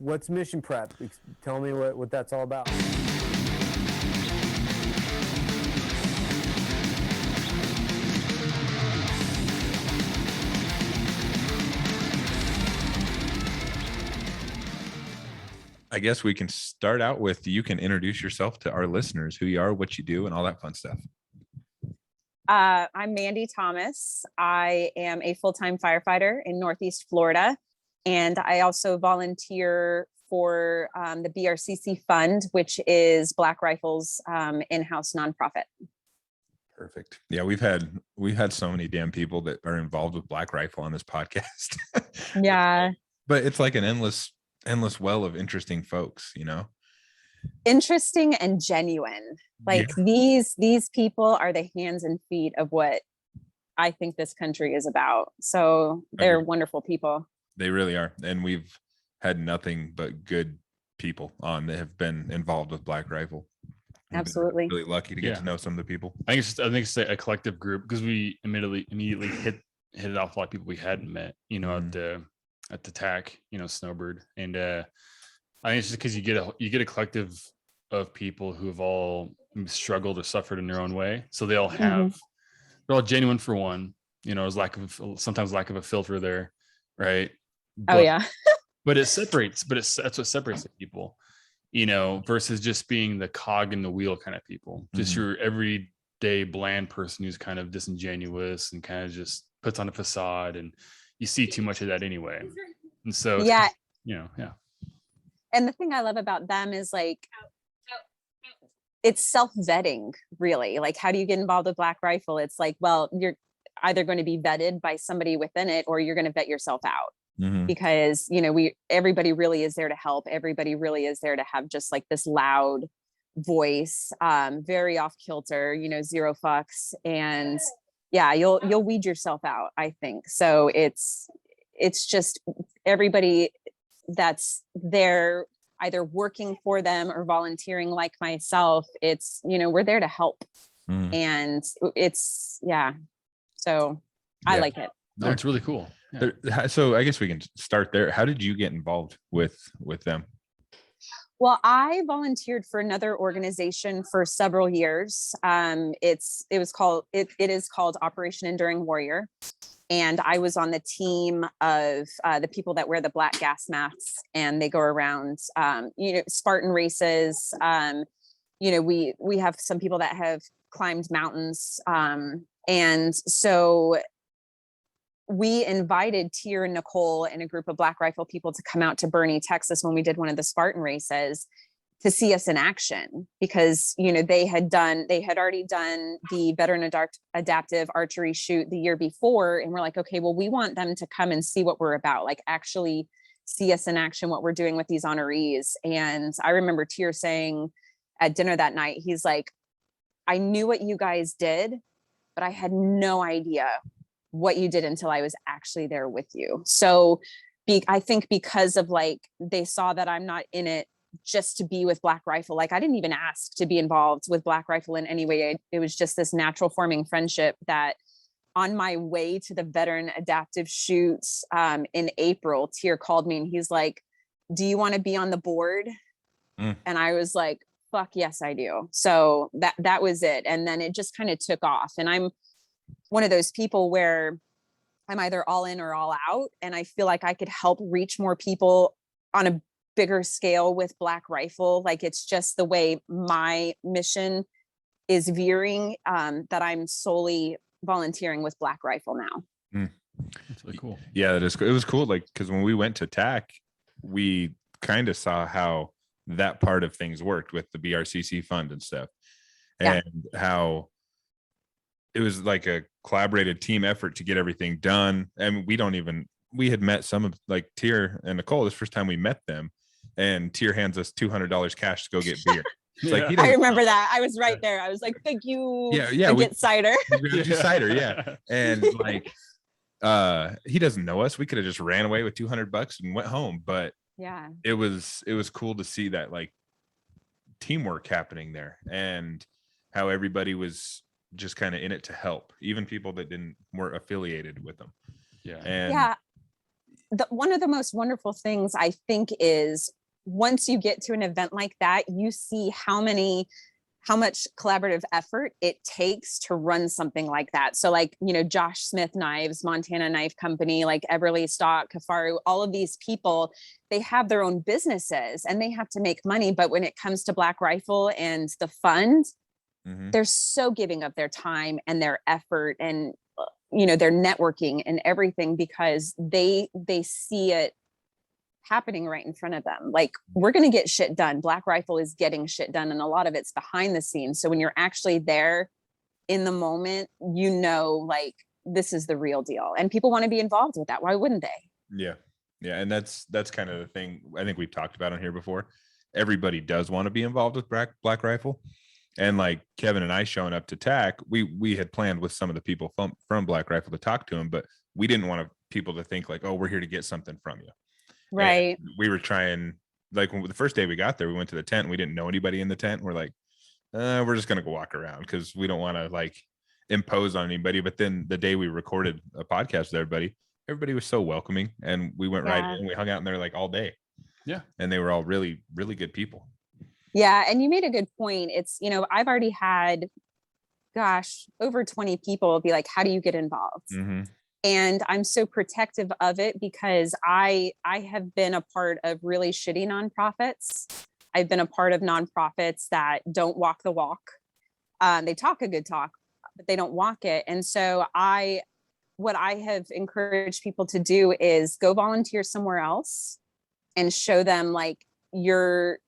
What's mission prep? Tell me what that's all about. I guess we can start out with, you can introduce yourself to our listeners, who you are, what you do, and all that fun stuff. I'm Mandi Thomas. I am a full-time firefighter in Northeast Florida, and I also volunteer for the BRCC Fund, which is Black Rifle's in-house nonprofit. Perfect. Yeah, we've had so many damn people that are involved with Black Rifle on this podcast. Yeah. But it's like an endless well of interesting folks, Interesting and genuine. Like these people are the hands and feet of what I think this country is about. So they're wonderful people. They really are. And we've had nothing but good people on that have been involved with Black Rifle. Absolutely. Really lucky to get to know some of the people. I think it's a collective group, because we immediately hit it off a lot of people we hadn't met, at the TAC, Snowbird. And I think it's just because you get a collective of people who have all struggled or suffered in their own way. So they all have, they're all genuine for one, there's sometimes lack of a filter there. Right. But that's what separates the people, versus just being the cog in the wheel kind of people, just your everyday bland person who's kind of disingenuous and kind of just puts on a facade, and you see too much of that anyway. And so, And the thing I love about them is like, it's self-vetting, really. Like, how do you get involved with Black Rifle? It's like, well, you're either going to be vetted by somebody within it, or you're going to vet yourself out. Because, everybody really is there to help. Everybody really is there to have just like this loud voice, very off kilter, zero fucks. And you'll weed yourself out, I think. So it's just everybody that's there either working for them or volunteering like myself. It's, we're there to help. And it's, so I like it. No, it's really cool. Yeah. So I guess we can start there. How did you get involved with them? Well, I volunteered for another organization for several years. It is called Operation Enduring Warrior. And I was on the team of the people that wear the black gas masks, and they go around, Spartan races. We have some people that have climbed mountains. And so we invited Tier and Nicole and a group of Black Rifle people to come out to Boerne, Texas, when we did one of the Spartan races, to see us in action, because, they had already done the veteran adaptive archery shoot the year before. And we're like, okay, well, we want them to come and see what we're about, like actually see us in action, what we're doing with these honorees. And I remember Tier saying at dinner that night, he's like, I knew what you guys did, but I had no idea what you did until I was actually there with you. So I think because of like, they saw that I'm not in it just to be with Black Rifle. Like, I didn't even ask to be involved with Black Rifle in any way. It was just this natural forming friendship that on my way to the veteran adaptive shoots in April, Tier called me and he's like, do you want to be on the board? And I was like, fuck yes, I do. So that was it. And then it just kind of took off. And I'm one of those people where I'm either all in or all out. And I feel like I could help reach more people on a bigger scale with Black Rifle. Like, it's just the way my mission is veering, that I'm solely volunteering with Black Rifle now. That's really cool. Yeah, that is cool. It was cool. Like, because when we went to TAC, we kind of saw how that part of things worked with the BRCC fund and stuff, and how it was like a collaborated team effort to get everything done. And we had met some of like Tier and Nicole this first time we met them, and Tier hands us $200 cash to go get beer. It's like, I remember that. I was right there. I was like, thank you. Yeah. We get cider. Cider. Yeah. And like, he doesn't know us. We could have just ran away with $200 and went home, but it was cool to see that like teamwork happening there, and how everybody was just kind of in it to help, even people that weren't affiliated with them. Yeah. And one of the most wonderful things I think is once you get to an event like that, you see how much collaborative effort it takes to run something like that. So like, Josh Smith Knives, Montana Knife Company, like Everly Stock, Kafaru, all of these people, they have their own businesses and they have to make money. But when it comes to Black Rifle and the fund, they're so giving up their time and their effort and, their networking and everything because they see it happening right in front of them. Like, we're going to get shit done. Black Rifle is getting shit done. And a lot of it's behind the scenes. So when you're actually there in the moment, like this is the real deal and people want to be involved with that. Why wouldn't they? Yeah. Yeah. And that's kind of the thing I think we've talked about on here before. Everybody does want to be involved with Black Rifle. And like Kevin and I showing up to TAC, we had planned with some of the people from Black Rifle to talk to them, but we didn't want people to think like, oh, we're here to get something from you. Right. And we were trying, like the first day we got there, we went to the tent and we didn't know anybody in the tent. We're like, we're just going to go walk around because we don't want to like impose on anybody. But then the day we recorded a podcast with everybody was so welcoming and we went right in. We hung out in there like all day. Yeah. And they were all really, really good people. Yeah. And you made a good point. It's, I've already had, over 20 people be like, how do you get involved? And I'm so protective of it because I have been a part of really shitty nonprofits. I've been a part of nonprofits that don't walk the walk. They talk a good talk, but they don't walk it. And so what I have encouraged people to do is go volunteer somewhere else and show them like your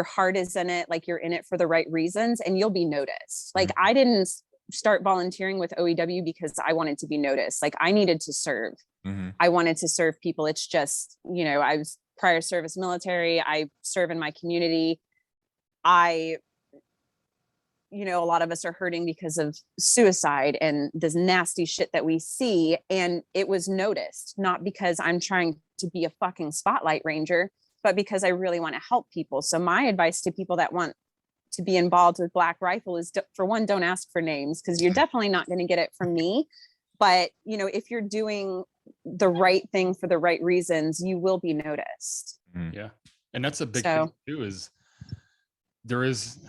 heart is in it, like you're in it for the right reasons and you'll be noticed. Like I didn't start volunteering with OEW because I wanted to be noticed. Like I needed to serve. I wanted to serve people. It's just, I was prior service military. I serve in my community. A lot of us are hurting because of suicide and this nasty shit that we see. And it was noticed, not because I'm trying to be a fucking spotlight ranger, but because I really want to help people. So my advice to people that want to be involved with Black Rifle is, for one, don't ask for names because you're definitely not going to get it from me. But, if you're doing the right thing for the right reasons, you will be noticed. Yeah. And that's a big thing too, is there is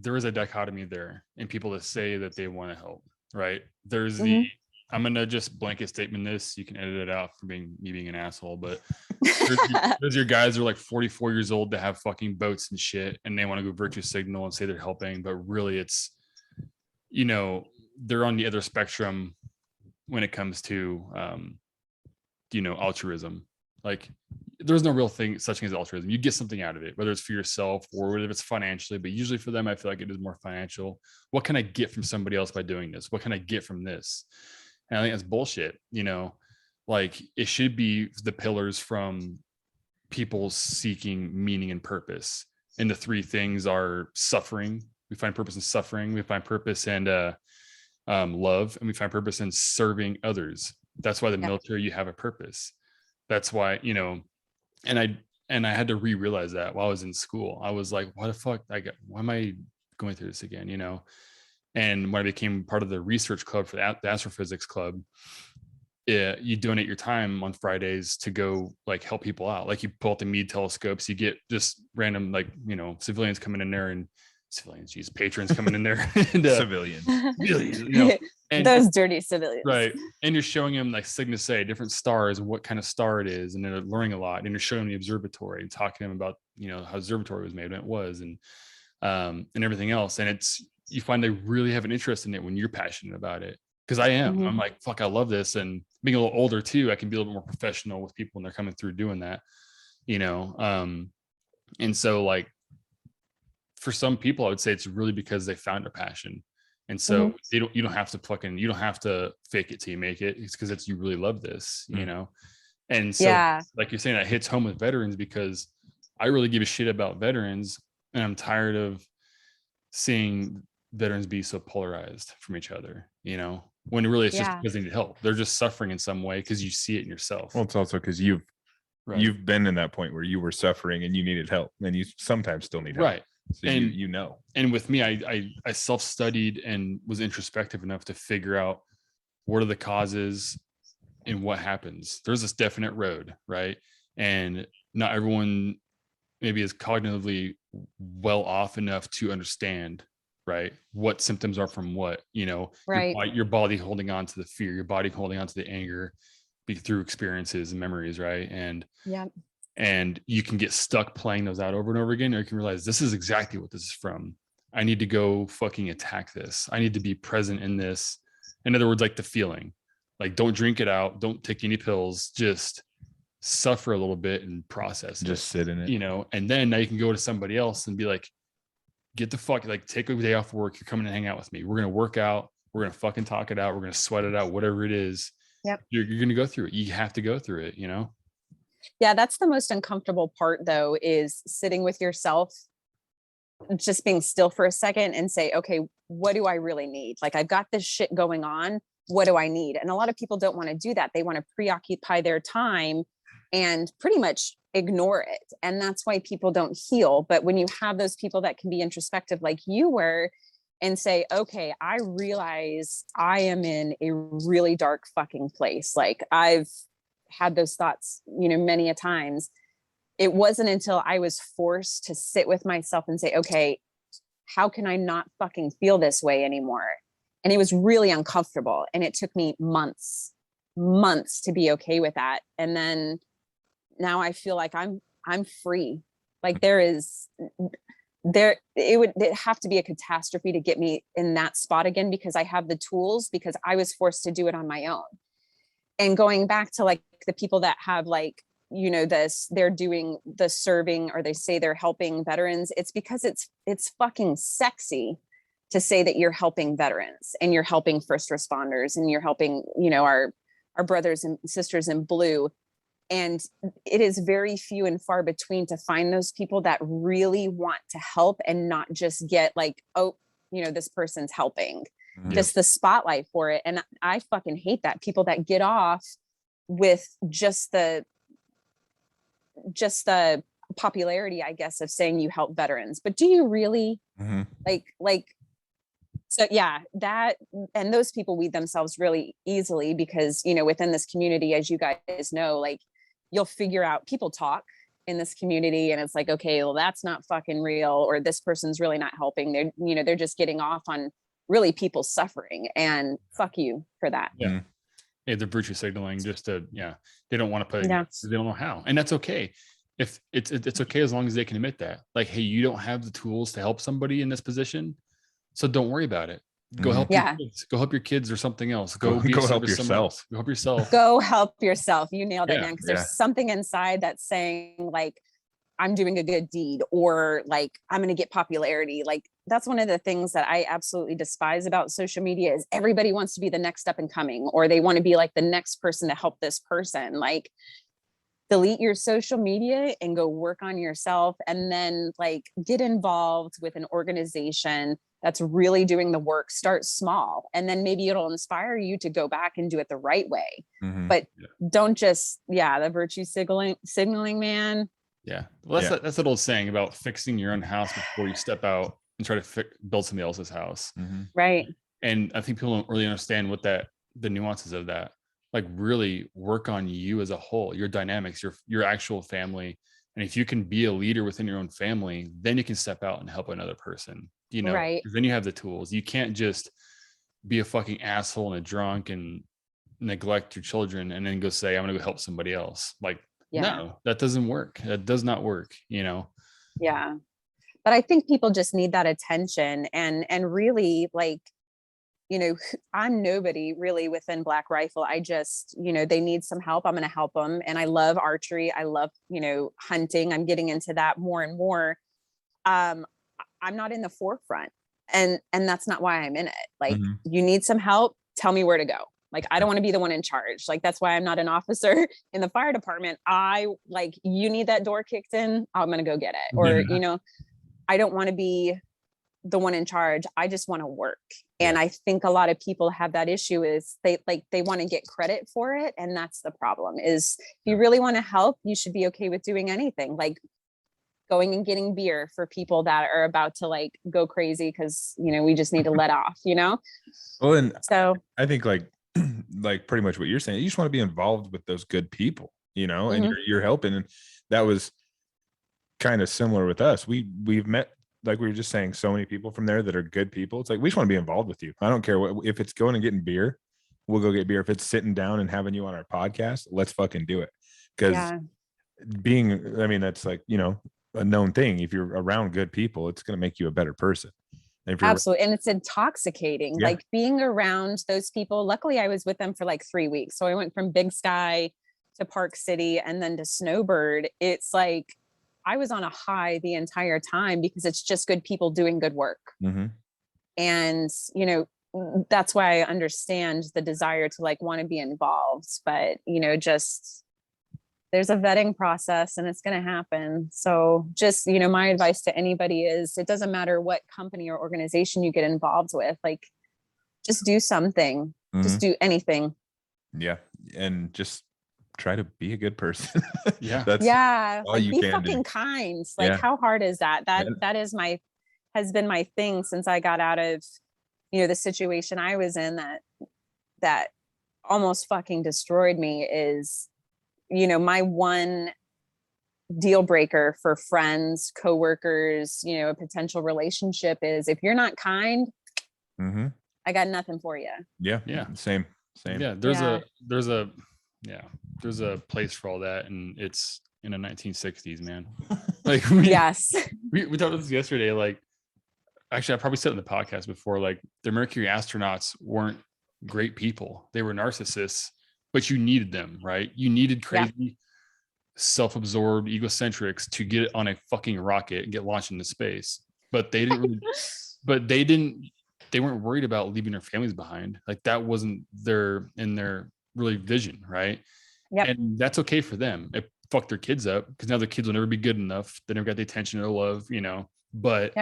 a dichotomy there in people that say that they want to help, right? There's I'm going to just blanket statement this, you can edit it out for me being an asshole, but there's your guys who are like 44 years old to have fucking boats and shit, and they want to go virtue signal and say they're helping, but really it's, they're on the other spectrum when it comes to, altruism. Like there's no real such thing as altruism. You get something out of it, whether it's for yourself or whether it's financially, but usually for them, I feel like it is more financial. What can I get from somebody else by doing this? What can I get from this? And I think that's bullshit, like it should be the pillars from people seeking meaning and purpose. And the three things are suffering. We find purpose in suffering. We find purpose in love, and we find purpose in serving others. That's why the military, you have a purpose. That's why, and I had to realize that while I was in school. I was like, why the fuck? Why am I going through this again? And when I became part of the research club for the astrophysics club, you donate your time on Fridays to go like help people out. Like you pull out the Meade telescopes, you get just random, like, civilians coming in there and patrons coming in there and Civilians, and those dirty civilians. Right. And you're showing them like Cygnus A, different stars and what kind of star it is. And they're learning a lot. And you're showing them the observatory and talking to them about, how observatory was made when it was and everything else. And you find they really have an interest in it when you're passionate about it. Cause I am, I'm like, fuck, I love this. And being a little older too, I can be a little bit more professional with people when they're coming through doing that, and so like, for some people, I would say it's really because they found a passion. And so you don't have to fake it till you make it. It's because you really love this, And so like you're saying, that hits home with veterans because I really give a shit about veterans, and I'm tired of seeing veterans be so polarized from each other, when really it's just because they need help. They're just suffering in some way because you see it in yourself. Well, it's also because you've been in that point where you were suffering and you needed help, and you sometimes still need help. Right. So and and with me, I self-studied and was introspective enough to figure out what are the causes, in what happens. There's this definite road, right? And not everyone maybe is cognitively well off enough to understand, right, what symptoms are from what, Right. your body holding on to the fear, your body holding on to the anger through experiences and memories, right? Yeah. And you can get stuck playing those out over and over again, or you can realize this is exactly what this is from. I need to go fucking attack this. I need to be present in this. In other words, like the feeling, like don't drink it out, don't take any pills, just suffer a little bit and process Just it, sit in it. and then now you can go to somebody else and be like, get the fuck, like take a day off work. You're coming to hang out with me. We're going to work out. We're going to fucking talk it out. We're going to sweat it out, whatever it is. Yep. You're going to go through it. You have to go through it, Yeah, that's the most uncomfortable part though, is sitting with yourself, just being still for a second and say, okay, what do I really need? Like, I've got this shit going on. What do I need? And a lot of people don't want to do that. They want to preoccupy their time and pretty much ignore it. And that's why people don't heal. But when you have those people that can be introspective like you were, and say, okay, I realize I am in a really dark fucking place. Like, I've had those thoughts, many a times. It wasn't until I was forced to sit with myself and say, okay, how can I not fucking feel this way anymore? And it was really uncomfortable. And it took me months to be okay with that. And then now I feel like I'm free. Like it would have to be a catastrophe to get me in that spot again, because I have the tools, because I was forced to do it on my own. And going back to like the people that have like, they're doing the serving, or they say they're helping veterans. It's because it's fucking sexy to say that you're helping veterans and you're helping first responders and you're helping, our brothers and sisters in blue. And it is very few and far between to find those people that really want to help and not just get like, oh, this person's helping, just the spotlight for it. And I fucking hate that. People that get off with just the popularity, I guess, of saying you help veterans, but do you really? So yeah, that, and those people weed themselves really easily because, within this community, as you guys know, like, you'll figure out, people talk in this community and it's like, okay, well, that's not fucking real, or this person's really not helping. They're just getting off on really people suffering, and fuck you for that. Yeah. Hey, they're virtue signaling just to, they don't want to play. Yeah. They don't know how. And that's okay. If it's okay, as long as they can admit that, like, hey, you don't have the tools to help somebody in this position, so don't worry about it. Go help your kids. Go help your kids or something else. Go help yourself. Go help yourself. Go help yourself. You nailed it, Yeah, man. Because there's something inside that's saying like, I'm doing a good deed, or like, I'm going to get popularity. Like, that's one of the things that I absolutely despise about social media is everybody wants to be the next up and coming, or they want to be like the next person to help this person. Like, delete your social media and go work on yourself, and then like get involved with an organization that's really doing the work. Start small, and then maybe it'll inspire you to go back and do it the right way. But don't just, the virtue signaling, man. Yeah. Well, that's that old saying about fixing your own house before you step out and try to build somebody else's house. Right. And I think people don't really understand what the nuances of that. Like, really work on you as a whole, your dynamics, your actual family. And if you can be a leader within your own family, then you can step out and help another person, Right. Then you have the tools. You can't just be a fucking asshole and a drunk and neglect your children and then go say, I'm going to go help somebody else. Like, no, that doesn't work. That does not work, Yeah. But I think people just need that attention, and really, like, I'm nobody really within Black Rifle. I just, they need some help. I'm going to help them. And I love archery. I love, hunting. I'm getting into that more and more. I'm not in the forefront, and that's not why I'm in it. Like, you need some help, tell me where to go. Like, I don't want to be the one in charge. Like, that's why I'm not an officer in the fire department. You need that door kicked in, I'm going to go get it. Or, I don't want to be the one in charge. I just want to work. And I think a lot of people have that issue is they want to get credit for it. And that's the problem is, if you really want to help, you should be okay with doing anything, like going and getting beer for people that are about to like go crazy. Cause we just need to let off, Well, and so I think like like pretty much what you're saying. You just want to be involved with those good people, and Mhm. you're helping. And that was kind of similar with us. We've met, like we were just saying, so many people from there that are good people. It's like, we just want to be involved with you. I don't care what, if it's going and getting beer, we'll go get beer. If it's sitting down and having you on our podcast, let's fucking do it. Because Yeah. that's like, a known thing. If you're around good people, it's going to make you a better person. And if you're Absolutely. And it's intoxicating, Yeah. like being around those people. Luckily, I was with them for like 3 weeks. So I went from Big Sky to Park City and then to Snowbird. It's like I was on a high the entire time because it's just good people doing good work. Mhm. And, that's why I understand the desire to like want to be involved. But, just there's a vetting process and it's going to happen. So just, my advice to anybody is it doesn't matter what company or organization you get involved with, like just do something, just do anything. Yeah. And just try to be a good person. Yeah. That's Yeah. all Like you be can fucking do. kind. Like Yeah. how hard is that? Yeah. That has been my thing since I got out of, the situation I was in that almost fucking destroyed me is, my one deal breaker for friends, coworkers, a potential relationship is if you're not kind, Mm-hmm. I got nothing for you. Yeah. Yeah. Same. Yeah. There's Yeah. a place for all that. And it's in the 1960s, man. Yes. We talked about this yesterday. Like, actually, I probably said it in the podcast before, like the Mercury astronauts weren't great people. They were narcissists, but you needed them, right? You needed crazy, self-absorbed egocentrics to get on a fucking rocket and get launched into space. But they weren't worried about leaving their families behind. Like that wasn't their really vision, right? Yep. And that's okay for them. It fucked their kids up because now their kids will never be good enough. They never got the attention or love, but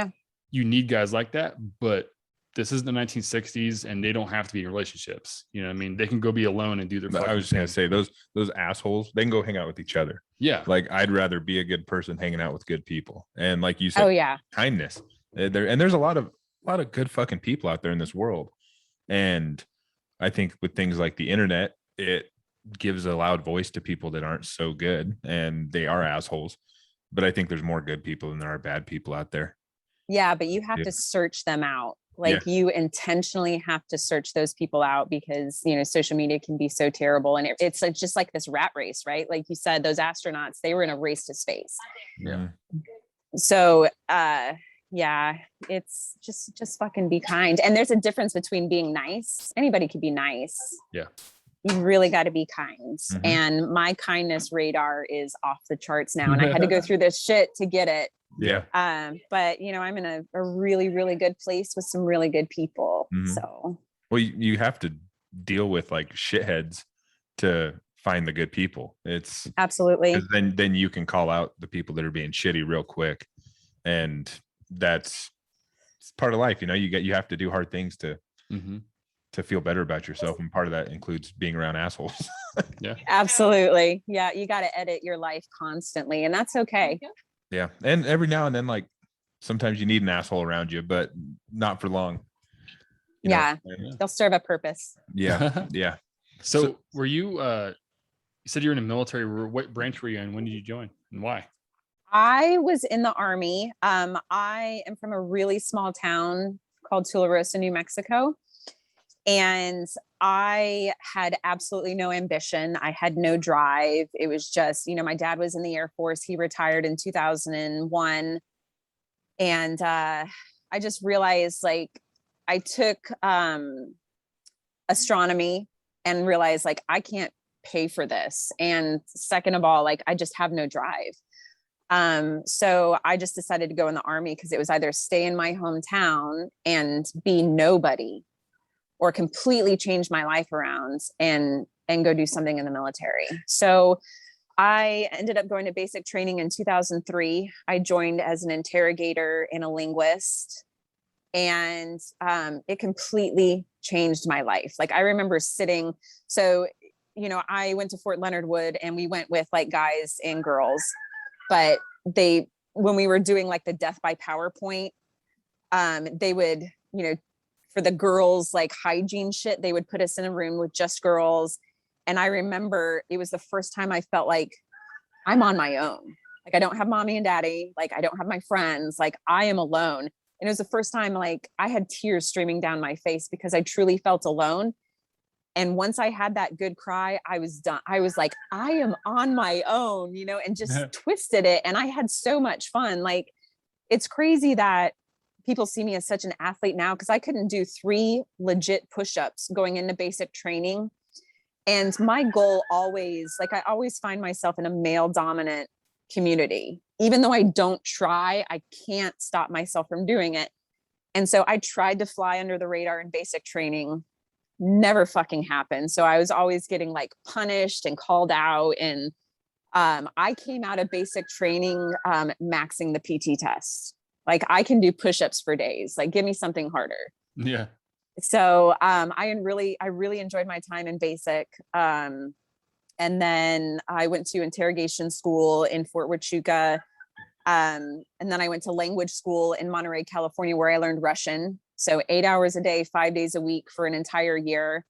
you need guys like that. But this is the 1960s and they don't have to be in relationships. You know what I mean? They can go be alone and do their I was just gonna say those assholes, they can go hang out with each other. Yeah. Like I'd rather be a good person hanging out with good people. And like you said, Oh yeah. kindness. There's a lot of good fucking people out there in this world. And I think with things like the internet, it gives a loud voice to people that aren't so good and they are assholes. But I think there's more good people than there are bad people out there. Yeah, but you have to search them out. Like you intentionally have to search those people out because, social media can be so terrible. And it's like, just like this rat race, right? Like you said, those astronauts, they were in a race to space. Yeah. So, it's just fucking be kind. And there's a difference between being nice. Anybody could be nice. Yeah. You really got to be kind. Mhm. And my kindness radar is off the charts now. And I had to go through this shit to get it. Yeah. But I'm in a really, really good place with some really good people. Mhm. So Well, you have to deal with like shitheads to find the good people. It's absolutely. 'cause then you can call out the people that are being shitty real quick. And it's part of life. You have to do hard things to feel better about yourself. And part of that includes being around assholes. Yeah. Absolutely. Yeah. You got to edit your life constantly and that's okay. Yeah. And every now and then, like sometimes you need an asshole around you, but not for long. They'll serve a purpose. Yeah. Yeah. So were you, you said you're in the military. What branch were you in? When did you join and why? I was in the Army. I am from a really small town called Tularosa, New Mexico. And I had absolutely no ambition. I had no drive. It was just, my dad was in the Air Force. He retired in 2001. And I just realized like I took astronomy and realized like I can't pay for this. And second of all, like I just have no drive. So I just decided to go in the Army because it was either stay in my hometown and be nobody or completely change my life around and go do something in the military. So I ended up going to basic training in 2003. I joined as an interrogator and a linguist. And it completely changed my life. Like I remember sitting, so, I went to Fort Leonard Wood and we went with like guys and girls, but when we were doing like the death by PowerPoint, they would, for for the girls, like hygiene shit, they would put us in a room with just girls. And I remember it was the first time I felt like I'm on my own. Like I don't have mommy and daddy. Like I don't have my friends. Like I am alone. And it was the first time like I had tears streaming down my face because I truly felt alone. And once I had that good cry, I was done. I was like, I am on my own, you know, and just twisted it. And I had so much fun. Like it's crazy that people see me as such an athlete now because I couldn't do 3 legit push-ups going into basic training. And my goal always, like I always find myself in a male dominant community. Even though I don't try, I can't stop myself from doing it. And so I tried to fly under the radar in basic training, never fucking happened. So I was always getting like punished and called out. And I came out of basic training maxing the PT test. Like I can do push-ups for days. Like give me something harder. Yeah. So I really enjoyed my time in basic. And then I went to interrogation school in Fort Huachuca. And then I went to language school in Monterey, California, where I learned Russian. So 8 hours a day, 5 days a week for an entire year.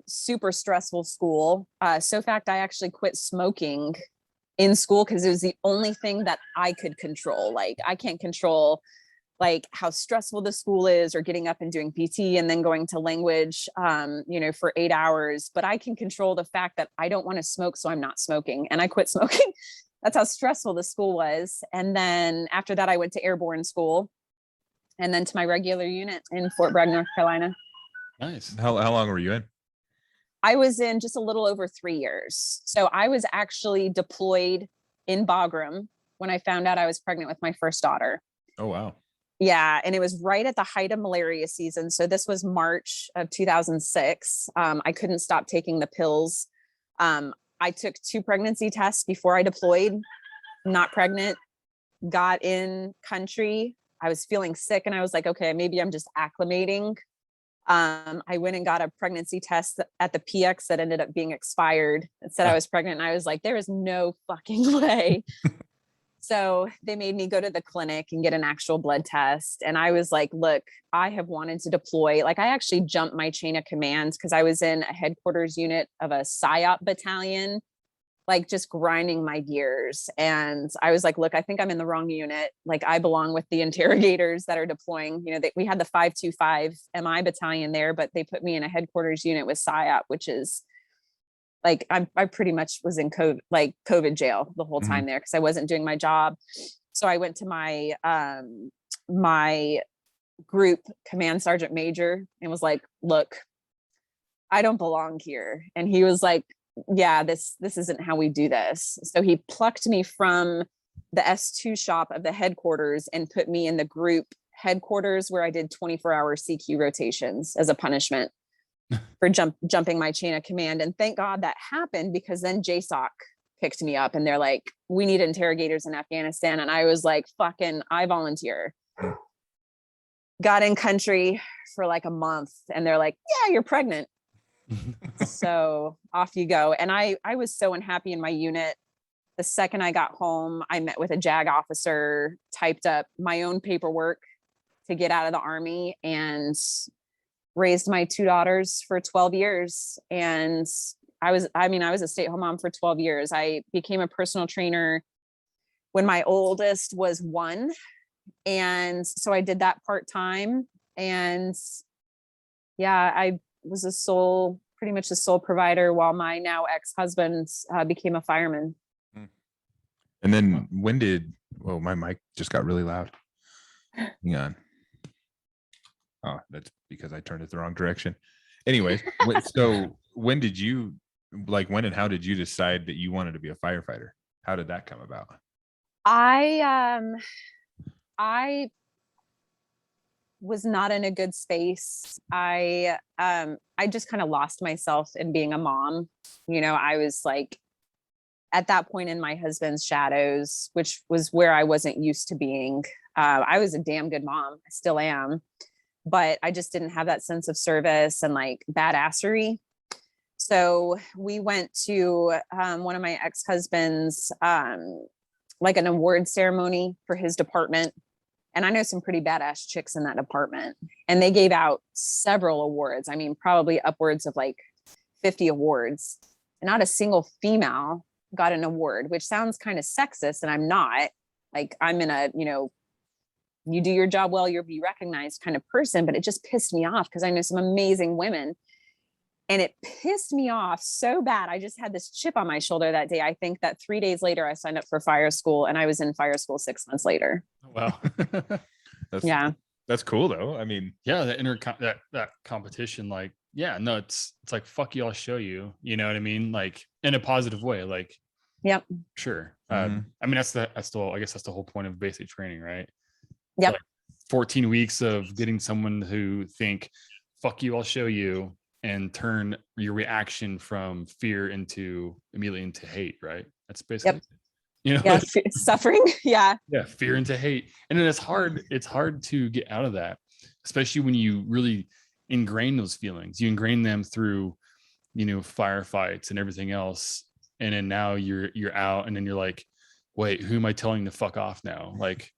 Super stressful school. So in fact, I actually quit smoking in school because it was the only thing that I could control. Like I can't control like how stressful the school is or getting up and doing PT and then going to language, you know, for 8 hours, but I can control the fact that I don't want to smoke. So I'm not smoking and I quit smoking. That's how stressful the school was. And then after that, I went to airborne school and then to my regular unit in Fort Bragg, North Carolina. Nice. How long were you in? I was in just a little over 3 years. So I was actually deployed in Bagram when I found out I was pregnant with my first daughter. Oh, wow. Yeah. And it was right at the height of malaria season. So this was March of 2006. I couldn't stop taking the pills. I took 2 pregnancy tests before I deployed, not pregnant, got in country. I was feeling sick and I was like, okay, maybe I'm just acclimating. I went and got a pregnancy test at the PX that ended up being expired. It said I was pregnant. And I was like, there is no fucking way. So they made me go to the clinic and get an actual blood test. And I was like, look, I have wanted to deploy. Like I actually jumped my chain of command because I was in a headquarters unit of a PSYOP battalion, like just grinding my gears. And I was like, look, I think I'm in the wrong unit. Like I belong with the interrogators that are deploying. You know, we had the 525 MI battalion there, but they put me in a headquarters unit with PSYOP, which is like I pretty much was in COVID jail the whole time there because I wasn't doing my job. So I went to my my group command sergeant major and was like, look, I don't belong here. And he was like, yeah, this isn't how we do this. So he plucked me from the S2 shop of the headquarters and put me in the group headquarters where I did 24-hour CQ rotations as a punishment for jumping my chain of command. And thank God that happened because then JSOC picked me up and they're like, we need interrogators in Afghanistan. And I was like, fucking, I volunteer. Got in country for like a month and they're like, yeah, you're pregnant. So off you go. And I was so unhappy in my unit. The second I got home, I met with a JAG officer, typed up my own paperwork to get out of the Army and raised my 2 daughters for 12 years. And I was a stay-at-home mom for 12 years. I became a personal trainer when my oldest was 1. And so I did that part-time. And yeah, I was pretty much the sole provider while my now ex-husband became a fireman. And then oh, my mic just got really loud. Hang on. Oh, that's because I turned it the wrong direction. Anyways, so when and how did you decide that you wanted to be a firefighter? How did that come about? I was not in a good space. I just kind of lost myself in being a mom. You know, I was like at that point in my husband's shadows, which was where I wasn't used to being. I was a damn good mom. I still am. But I just didn't have that sense of service and like badassery. So we went to one of my ex-husband's, like an award ceremony for his department. And I know some pretty badass chicks in that department, and they gave out several awards. I mean, probably upwards of like 50 awards, and not a single female got an award, which sounds kind of sexist. And I'm not. Like, I'm in a, you do your job well, you'll be recognized kind of person, but it just pissed me off because I know some amazing women, and it pissed me off so bad. I just had this chip on my shoulder that day. I think that 3 days later I signed up for fire school, and I was in fire school 6 months later. Wow. Yeah. That's cool though. I mean, Yeah, that competition, like, yeah, no, it's like, fuck you, I'll show you. You know what I mean? Like, in a positive way. Like, Yep. sure. Mhm. I mean, I guess that's the whole point of basic training, right? Yep. Like 14 weeks of getting someone who think, fuck you, I'll show you, and turn your reaction from fear immediately into hate, right? That's basically, Yeah. Suffering. Yeah. yeah, fear into hate. And then it's hard to get out of that, especially when you really ingrain those feelings. You ingrain them through, firefights and everything else. And then now you're out, and then you're like, wait, who am I telling to fuck off now? Like,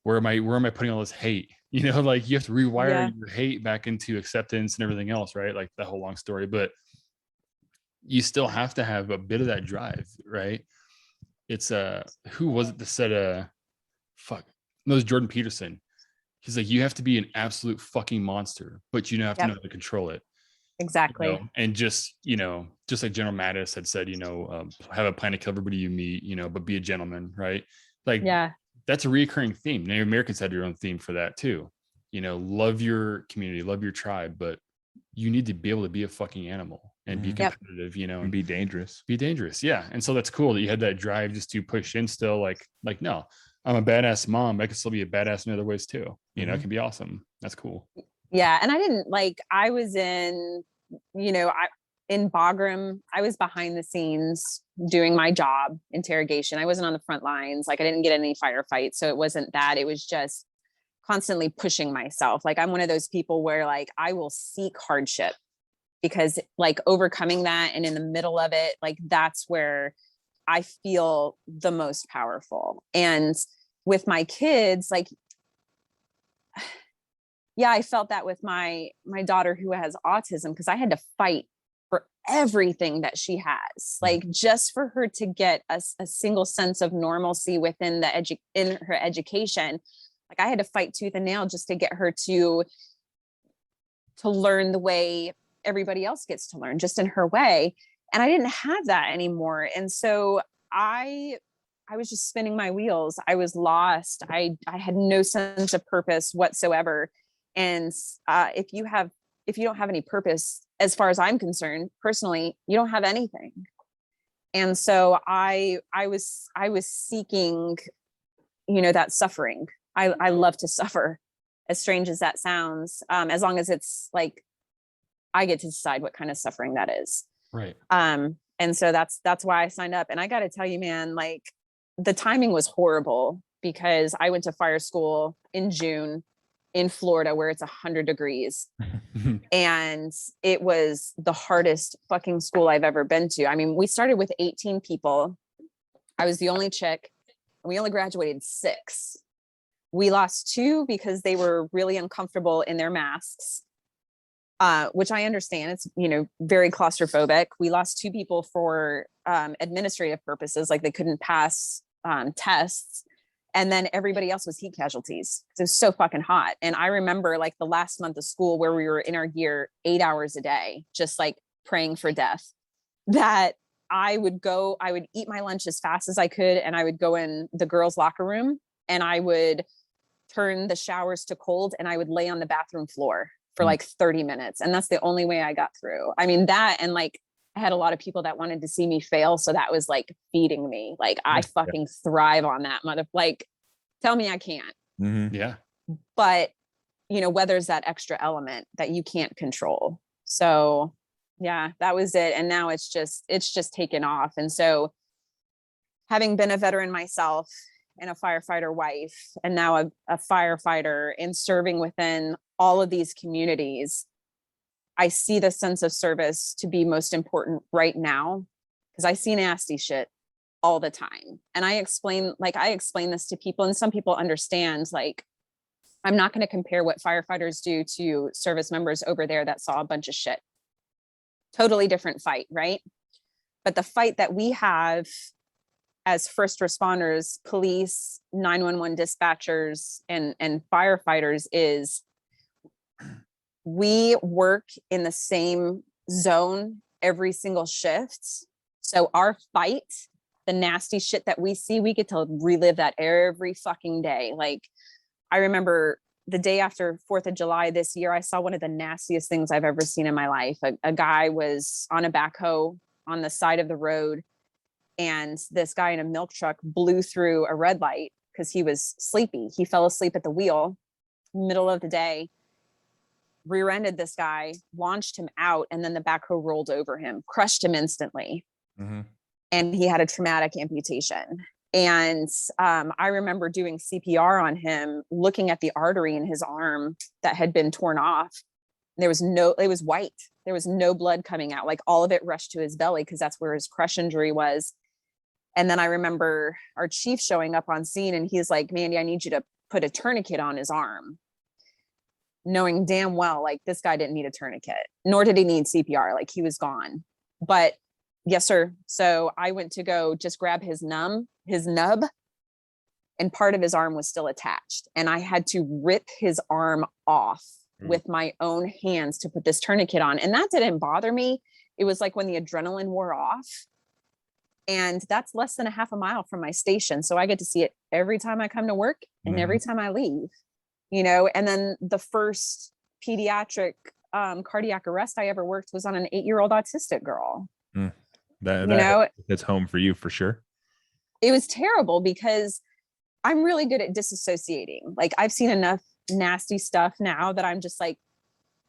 where am I putting all this hate? Like, you have to rewire your hate back into acceptance and everything else, right? Like, that whole long story, but you still have to have a bit of that drive, right? It's who was it that said fuck, no, it was Jordan Peterson. He's like, you have to be an absolute fucking monster, but you have to know how to control it. Exactly. And just like General Mattis had said, have a plan to kill everybody you meet, but be a gentleman, right? Like, yeah, that's a reoccurring theme. Native Americans had your own theme for that too. Love your community, love your tribe, but you need to be able to be a fucking animal and be competitive, and be dangerous. Be dangerous. Yeah. And so that's cool that you had that drive just to push in still, like, no, I'm a badass mom. I can still be a badass in other ways too. It can be awesome. That's cool. Yeah. And I was in, in Bagram, I was behind the scenes doing my job, interrogation. I wasn't on the front lines. Like, I didn't get any firefights. So it wasn't that. It was just constantly pushing myself. Like, I'm one of those people where, like, I will seek hardship, because, like, overcoming that and in the middle of it, like, that's where I feel the most powerful. And with my kids, like, yeah, I felt that with my daughter who has autism, because I had to fight for everything that she has, like, just for her to get a single sense of normalcy within in her education. Like, I had to fight tooth and nail just to get her to learn the way everybody else gets to learn, just in her way. And I didn't have that anymore. And so I was just spinning my wheels. I was lost. I had no sense of purpose whatsoever. And if you don't have any purpose, as far as I'm concerned, personally, you don't have anything. And so I was seeking, that suffering. I love to suffer, as strange as that sounds, as long as it's like, I get to decide what kind of suffering that is. Right. And so that's why I signed up. And I got to tell you, man, like, the timing was horrible, because I went to fire school in June in Florida, where it's 100 degrees. And it was the hardest fucking school I've ever been to. I mean, we started with 18 people. I was the only chick, and we only graduated 6. We lost 2 because they were really uncomfortable in their masks, which I understand. It's, very claustrophobic. We lost 2 people for administrative purposes, like they couldn't pass tests. And then everybody else was heat casualties. So it was so fucking hot. And I remember, like, the last month of school where we were in our gear 8 hours a day, just like praying for death, that I would eat my lunch as fast as I could. And I would go in the girls' locker room, and I would turn the showers to cold, and I would lay on the bathroom floor for like 30 minutes. And that's the only way I got through. I mean, that, and like, I had a lot of people that wanted to see me fail. So that was like feeding me. Like, I fucking thrive on that like, tell me I can't. Yeah. But, where there's that extra element that you can't control. So yeah, that was it. And now it's just taken off. And so, having been a veteran myself, and a firefighter wife, and now a firefighter, and serving within all of these communities, I see the sense of service to be most important right now, because I see nasty shit all the time. And I explain this to people, and some people understand, like, I'm not going to compare what firefighters do to service members over there that saw a bunch of shit. Totally different fight, right? But the fight that we have as first responders, police, 911 dispatchers, and firefighters is we work in the same zone every single shift. So our fight, the nasty shit that we see, we get to relive that every fucking day. Like, I remember the day after 4th of July this year, I saw one of the nastiest things I've ever seen in my life. A guy was on a backhoe on the side of the road, and this guy in a milk truck blew through a red light because he was sleepy. He fell asleep at the wheel, middle of the day, rear-ended this guy, launched him out, and then the backhoe rolled over him, crushed him instantly. Mm-hmm. And he had a traumatic amputation. And I remember doing CPR on him, looking at the artery in his arm that had been torn off. It was white. There was no blood coming out. Like, all of it rushed to his belly because that's where his crush injury was. And then I remember our chief showing up on scene, and he's like, Mandi, I need you to put a tourniquet on his arm. Knowing damn well, like, this guy didn't need a tourniquet, nor did he need CPR. Like, he was gone. But yes, sir. So I went to go just grab his nub, and part of his arm was still attached. And I had to rip his arm off with my own hands to put this tourniquet on. And that didn't bother me. It was like when the adrenaline wore off. And that's less than a half a mile from my station. So I get to see it every time I come to work and every time I leave, you know. And then the first pediatric cardiac arrest I ever worked was on an 8-year-old autistic girl. That it's home for you for sure. It was terrible because I'm really good at disassociating. Like, I've seen enough nasty stuff now that I'm just like,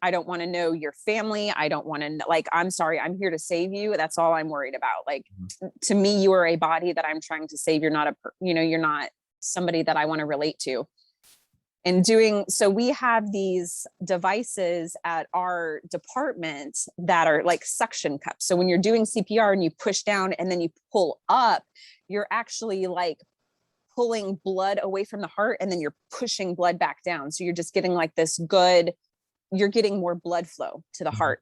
I don't want to know your family. I don't want to, like, I'm sorry, I'm here to save you. That's all I'm worried about. Like, to me, you are a body that I'm trying to save. You're not you're not somebody that I want to relate to. And so we have these devices at our department that are like suction cups. So when you're doing CPR and you push down and then you pull up, you're actually like pulling blood away from the heart, and then you're pushing blood back down. So you're just getting like you're getting more blood flow to the heart.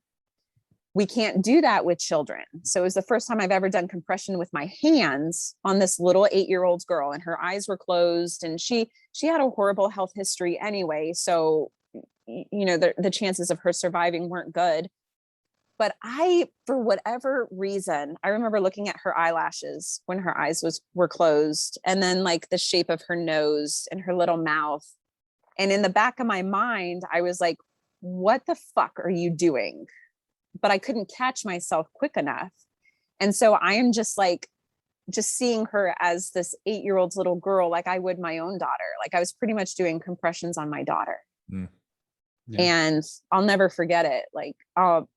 We can't do that with children. So it was the first time I've ever done compression with my hands on this little 8-year-old girl, and her eyes were closed, and she had a horrible health history anyway. So, you know, the chances of her surviving weren't good. But for whatever reason, I remember looking at her eyelashes when her eyes were closed, and then like the shape of her nose and her little mouth. And in the back of my mind, I was like, what the fuck are you doing? But I couldn't catch myself quick enough. And so I am just seeing her as this 8-year-old little girl, like I would my own daughter. Like, I was pretty much doing compressions on my daughter. Yeah. And I'll never forget it. Like, I'll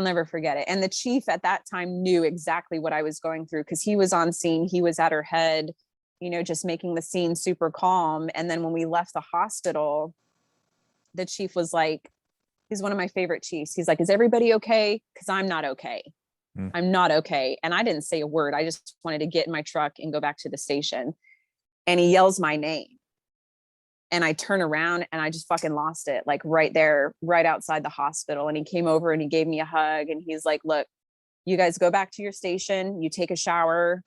never forget it. And the chief at that time knew exactly what I was going through, because he was on scene. He was at her head, you know, just making the scene super calm. And then when we left the hospital, the chief was like, he's one of my favorite chiefs. He's like, is everybody okay? Because I'm not okay. I'm not okay. And I didn't say a word. I just wanted to get in my truck and go back to the station. And he yells my name. And I turn around and I just fucking lost it. Like, right there, right outside the hospital. And he came over and he gave me a hug. And he's like, look, you guys go back to your station. You take a shower.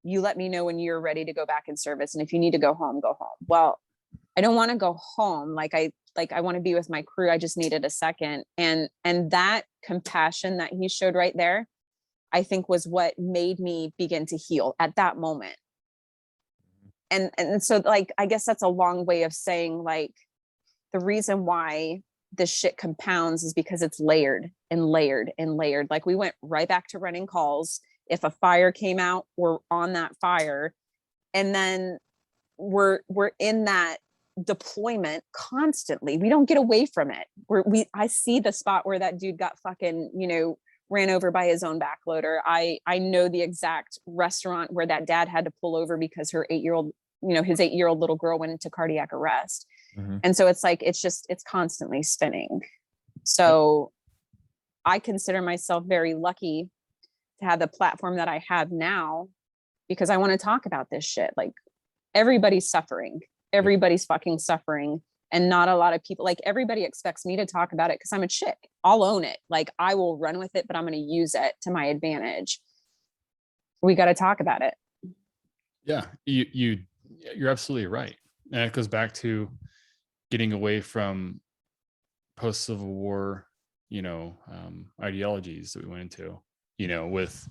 You let me know when you're ready to go back in service. And if you need to go home, go home. Well, I don't want to go home. I want to be with my crew. I just needed a second. And that compassion that he showed right there, I think, was what made me begin to heal at that moment. And so, like, I guess that's a long way of saying, like, the reason why this shit compounds is because it's layered and layered and layered. Like, we went right back to running calls. If a fire came out, we're on that fire. And then we're in that deployment constantly. We don't get away from it. I see the spot where that dude got fucking, you know, ran over by his own backloader. I know the exact restaurant where that dad had to pull over because his 8-year-old little girl went into cardiac arrest. And so it's like, it's constantly spinning. So I consider myself very lucky to have the platform that I have now, because I want to talk about this shit. Like, everybody's suffering. everybody's fucking suffering, and not a lot of people, like everybody expects me to talk about it because I'm a chick. I'll own it. Like I will run with it, but I'm going to use it to my advantage. We got to talk about it. Yeah, you're absolutely right. And it goes back to getting away from post-Civil War, ideologies that we went into, with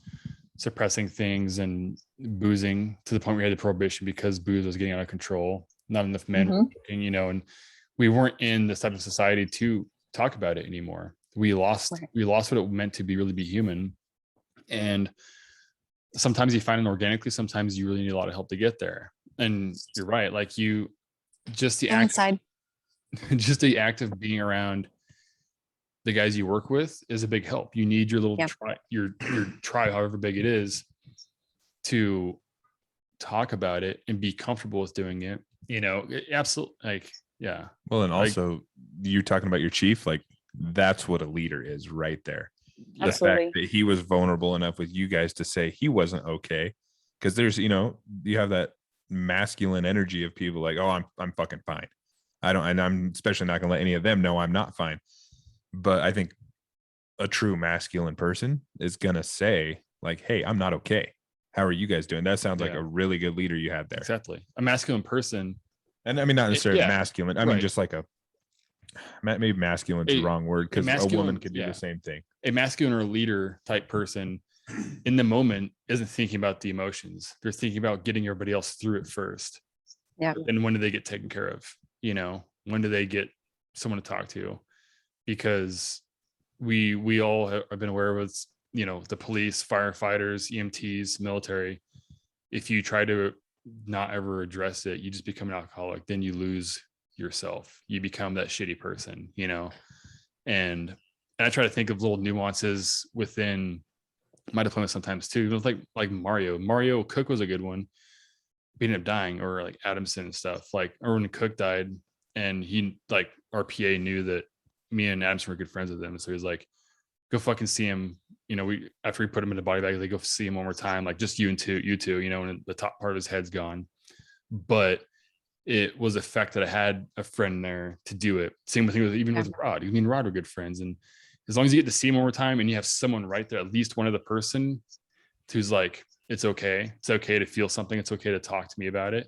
suppressing things and boozing to the point where we had the prohibition because booze was getting out of control. Not enough men were drinking, and we weren't in this type of society to talk about it anymore. We lost what it meant to really be human. And sometimes you find it organically, sometimes you really need a lot of help to get there. And you're right, like just the act of being around the guys you work with is a big help. You need your little your tribe, however big it is, to talk about it and be comfortable with doing it. Absolutely, like, yeah. Well, and also you're talking about your chief, like that's what a leader is right there. The fact that he was vulnerable enough with you guys to say he wasn't okay, because there's you have that masculine energy of people like, oh, I'm fucking fine. And I'm especially not gonna let any of them know I'm not fine. But I think a true masculine person is gonna say like, hey, I'm not okay. How are you guys doing? That sounds like a really good leader you had there. Exactly. A masculine person. And I mean, not necessarily masculine. I mean, just like maybe masculine's the wrong word, because a woman could do the same thing. A masculine or leader type person in the moment isn't thinking about the emotions. They're thinking about getting everybody else through it first. Yeah. And when do they get taken care of? When do they get someone to talk to? Because we all have been aware with, the police, firefighters, EMTs, military. If you try to not ever address it, you just become an alcoholic. Then you lose yourself. You become that shitty person, and I try to think of little nuances within my deployment sometimes too. Like Mario Cook was a good one. He ended up dying, or like Adamson and stuff. Like, or when Cook died, and he, like, our PA knew that me and Adamson were good friends with him, so he was like, go fucking see him. We, after we put him in a body bag, they go see him one more time, like just you two, and the top part of his head's gone. But it was the fact that I had a friend there to do it. Same thing with Rod. Me and Rod were good friends. And as long as you get to see him one more time and you have someone right there, at least one other person who's like, it's okay. It's okay to feel something. It's okay to talk to me about it.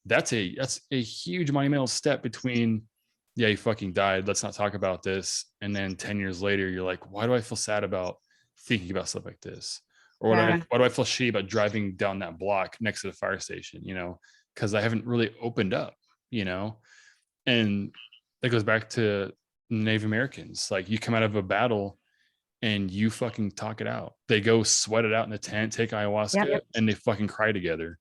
That's a huge monumental step between, yeah, you fucking died, let's not talk about this. And then 10 years later, you're like, why do I feel sad about thinking about stuff like this? Or why do I feel shitty about driving down that block next to the fire station? Because I haven't really opened up, and that goes back to Native Americans. Like, you come out of a battle and you fucking talk it out. They go sweat it out in the tent, take ayahuasca, and they fucking cry together.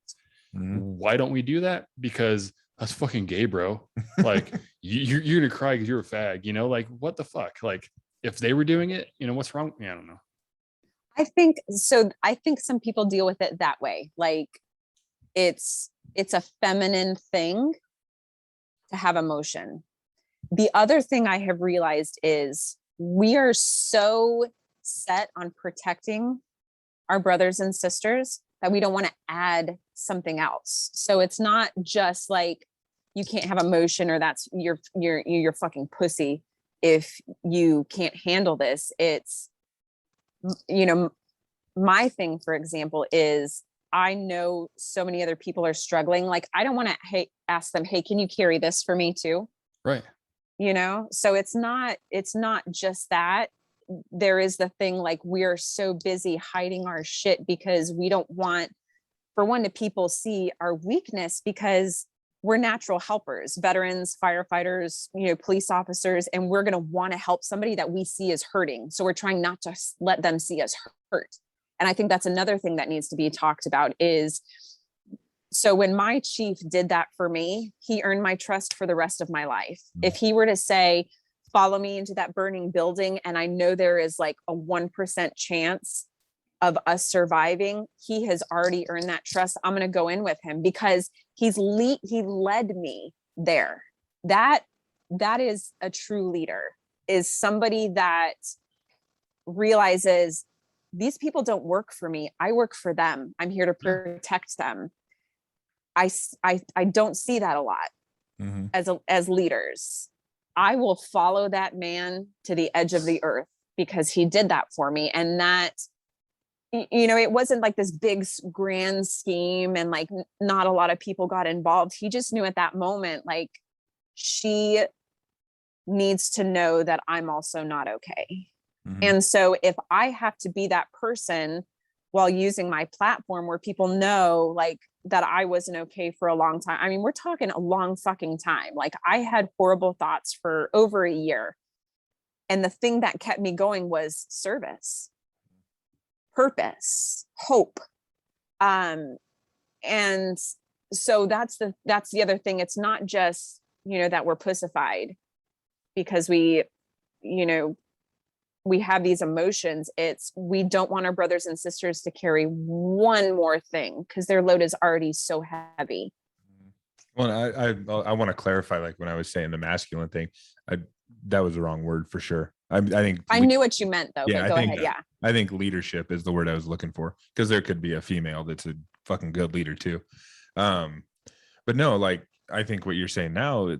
Mm-hmm. Why don't we do that? Because that's fucking gay, bro. Like, you're gonna cry because you're a fag, like, what the fuck? Like, if they were doing it, what's wrong? Yeah, I don't know. I think some people deal with it that way. Like, it's a feminine thing to have emotion. The other thing I have realized is we are so set on protecting our brothers and sisters that we don't want to add something else. So it's not just like, you can't have emotion, or that's you're fucking pussy if you can't handle this. It's, my thing, for example, is I know so many other people are struggling. Like, I don't want to ask them, hey, can you carry this for me too? Right. So it's not just that. There is the thing, like, we're so busy hiding our shit because we don't want, for one, to people see our weakness, because we're natural helpers, veterans, firefighters, police officers, and we're going to want to help somebody that we see as hurting. So we're trying not to let them see us hurt. And I think that's another thing that needs to be talked about is, so when my chief did that for me, he earned my trust for the rest of my life. If he were to say, follow me into that burning building, and I know there is like a 1% chance of us surviving, he has already earned that trust. I'm going to go in with him because he led me there. That is a true leader, is somebody that realizes these people don't work for me. I work for them. I'm here to protect them. I don't see that a lot. Mm-hmm. as leaders. I will follow that man to the edge of the earth because he did that for me. And that, it wasn't like this big grand scheme and like not a lot of people got involved. He just knew at that moment, like, she needs to know that I'm also not okay. Mm-hmm. And so if I have to be that person while using my platform where people know like that I wasn't okay for a long time. I mean, we're talking a long fucking time. Like, I had horrible thoughts for over a year. And the thing that kept me going was service, purpose, hope. And so that's the other thing. It's not just, that we're pussified because we have these emotions. It's, we don't want our brothers and sisters to carry one more thing because their load is already so heavy. Well, I want to clarify, like when I was saying the masculine thing, that was the wrong word for sure. I think I knew what you meant though, yeah, but go ahead. Yeah. I think leadership is the word I was looking for, because there could be a female that's a fucking good leader too. But no, like, I think what you're saying now,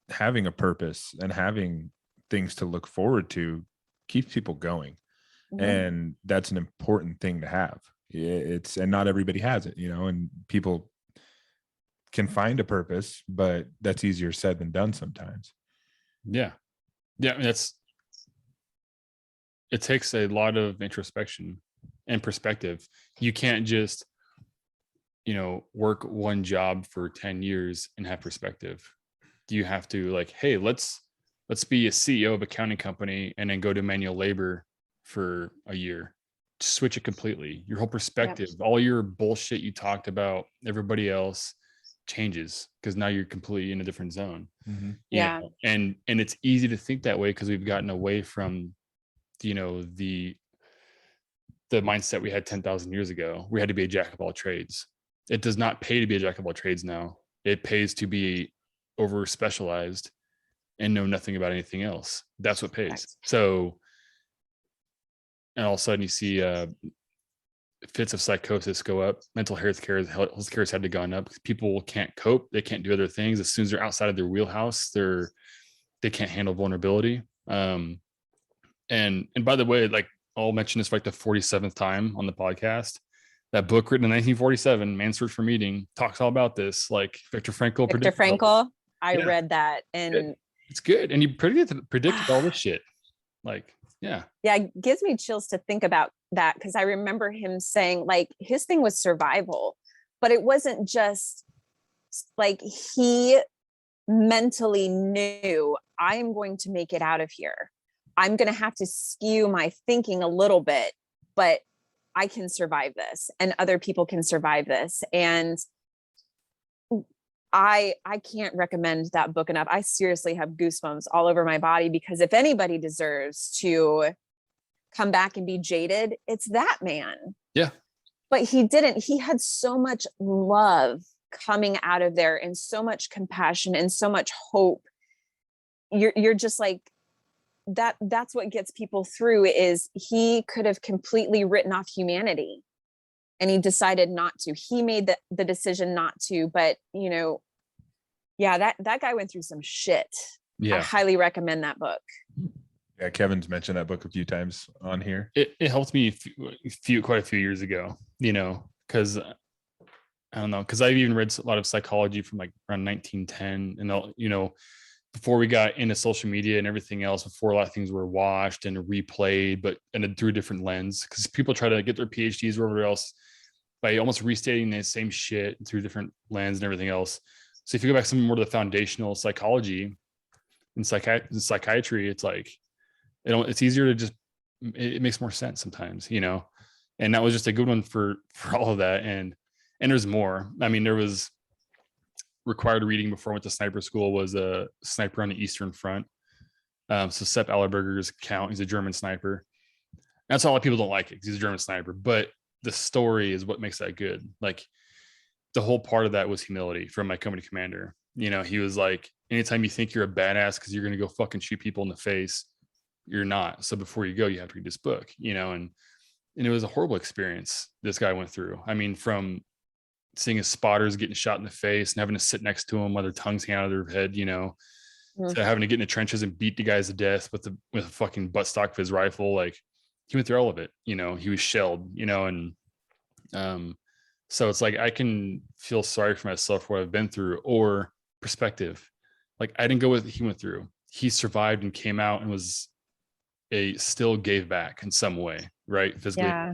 having a purpose and having things to look forward to keeps people going. Mm-hmm. And that's an important thing to have. And not everybody has it, and people can find a purpose, but that's easier said than done sometimes. Yeah. I mean, it takes a lot of introspection and perspective. You can't just, work one job for 10 years and have perspective. You have to, like, hey, let's be a CEO of a accounting company and then go to manual labor for a year. Switch it completely. Your whole perspective, all your bullshit you talked about everybody else changes because now you're completely in a different zone. Mm-hmm. Yeah. And it's easy to think that way because we've gotten away from, the mindset we had 10,000 years ago. We had to be a jack of all trades. It does not pay to be a jack of all trades now. It pays to be over specialized and know nothing about anything else. That's what pays. Right. So, and all of a sudden you see fits of psychosis go up. Mental health care has had to go up because people can't cope. They can't do other things. As soon as they're outside of their wheelhouse, they can't handle vulnerability. And by the way, like, I'll mention this for like the 47th time on the podcast. That book written in 1947, Man's Search for Meaning, talks all about this. Like Viktor Frankl. I read that, and it's good. And he predicted all this shit. Like, yeah, it gives me chills to think about that because I remember him saying, like, his thing was survival, but it wasn't just like, he mentally knew, I am going to make it out of here. I'm going to have to skew my thinking a little bit, but I can survive this and other people can survive this. And I can't recommend that book enough. I seriously have goosebumps all over my body because if anybody deserves to come back and be jaded, it's that man. Yeah. But he didn't. He had so much love coming out of there and so much compassion and so much hope. You're just like, that's what gets people through. Is he could have completely written off humanity and he decided not to. He made the decision not to, but that guy went through some shit. I highly recommend that book. Yeah, Kevin's mentioned that book a few times on here. It helped me quite a few years ago, because I don't know, because I've even read a lot of psychology from like around 1910 and before we got into social media and everything else, before a lot of things were watched and replayed, but through a different lens, because people try to get their PhDs or whatever else by almost restating the same shit through different lens and everything else. So if you go back some more to the foundational psychology and psychiatry, it's like, it's easier to just, it makes more sense sometimes, and that was just a good one for all of that. And there's more. I mean, there was required reading before I went to sniper school was a Sniper on the Eastern Front. So Sepp Allerberger's account, he's a German sniper. That's why a lot of people don't like it because he's a German sniper, but the story is what makes that good. Like, the whole part of that was humility from my company commander. He was like, anytime you think you're a badass because you're going to go fucking shoot people in the face, you're not. So before you go, you have to read this book, and it was a horrible experience this guy went through. I mean, from seeing his spotters getting shot in the face and having to sit next to him while their tongues hang out of their head, to having to get in the trenches and beat the guys to death with a fucking buttstock of his rifle. Like, he went through all of it, he was shelled, and so it's like I can feel sorry for myself for what I've been through, or perspective. Like, I didn't go with what he went through. He survived and came out and was still gave back in some way, right? Physically. Yeah.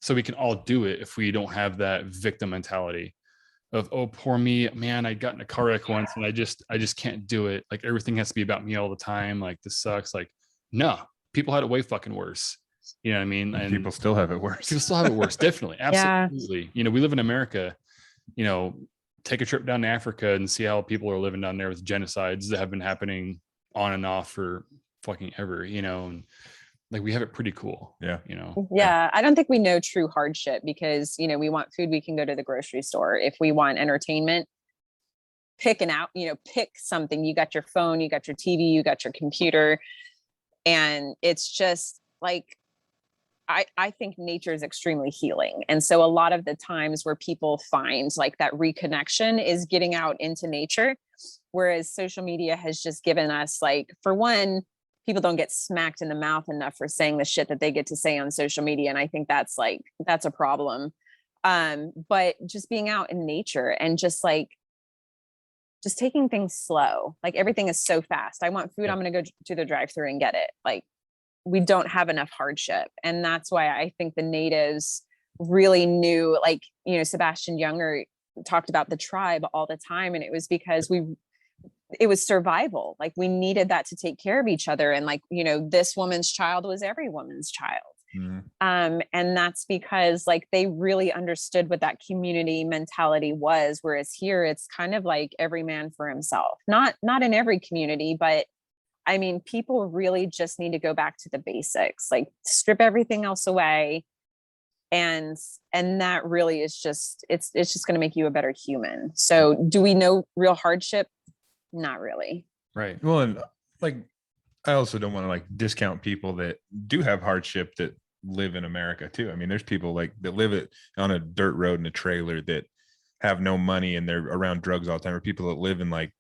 So we can all do it if we don't have that victim mentality of, oh, poor me, man, I got in a car wreck once and I just can't do it. Like, everything has to be about me all the time. Like, this sucks. Like, no, people had it way fucking worse. You know what I mean? And people still have it worse. People still have it worse. Definitely. Absolutely. We live in America, take a trip down to Africa and see how people are living down there with genocides that have been happening on and off for fucking ever, and like, we have it pretty cool. Yeah. Yeah. I don't think we know true hardship because, we want food, we can go to the grocery store. If we want entertainment, pick something. You got your phone, you got your TV, you got your computer. And it's just like, I think nature is extremely healing. And so a lot of the times where people find like that reconnection is getting out into nature, whereas social media has just given us, like, for one, people don't get smacked in the mouth enough for saying the shit that they get to say on social media. And I think that's a problem. But just being out in nature and just taking things slow. Like, everything is so fast. I want food. I'm going to go to the drive-thru and get it. Like, we don't have enough hardship. And that's why I think the natives really knew, like, Sebastian Younger talked about the tribe all the time. And it was because it was survival. Like, we needed that to take care of each other. And like, this woman's child was every woman's child. Mm-hmm. And that's because, like, they really understood what that community mentality was. Whereas here it's kind of like every man for himself, not in every community, but I mean, people really just need to go back to the basics, like strip everything else away. And that really is just, it's just going to make you a better human. So do we know real hardship? Not really. Right. Well, and like, I also don't want to like discount people that do have hardship that live in America too. I mean, there's people like that live on a dirt road in a trailer that have no money and they're around drugs all the time, or people that live in like